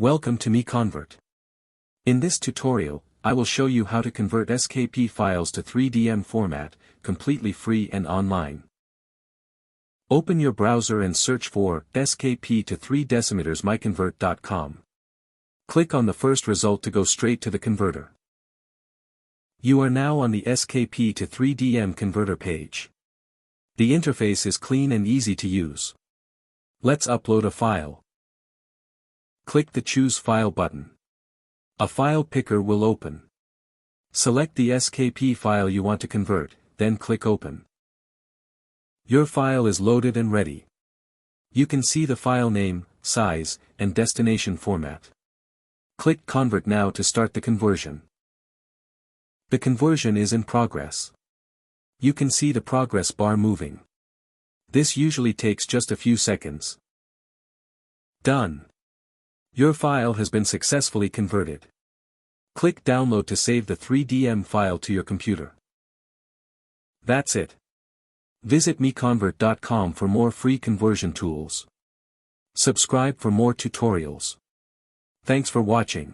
Welcome to MiConvert. In this tutorial, I will show you how to convert SKP files to 3DM format, completely free and online. Open your browser and search for SKP to 3 decimeters MiConvert.com. Click on the first result to go straight to the converter. You are now on the SKP to 3DM converter page. The interface is clean and easy to use. Let's upload a file. Click the Choose File button. A file picker will open. Select the SKP file you want to convert, then click Open. Your file is loaded and ready. You can see the file name, size, and destination format. Click Convert now to start the conversion. The conversion is in progress. You can see the progress bar moving. This usually takes just a few seconds. Done. Your file has been successfully converted. Click Download to save the 3DM file to your computer. That's it. Visit MiConvert.com for more free conversion tools. Subscribe for more tutorials. Thanks for watching.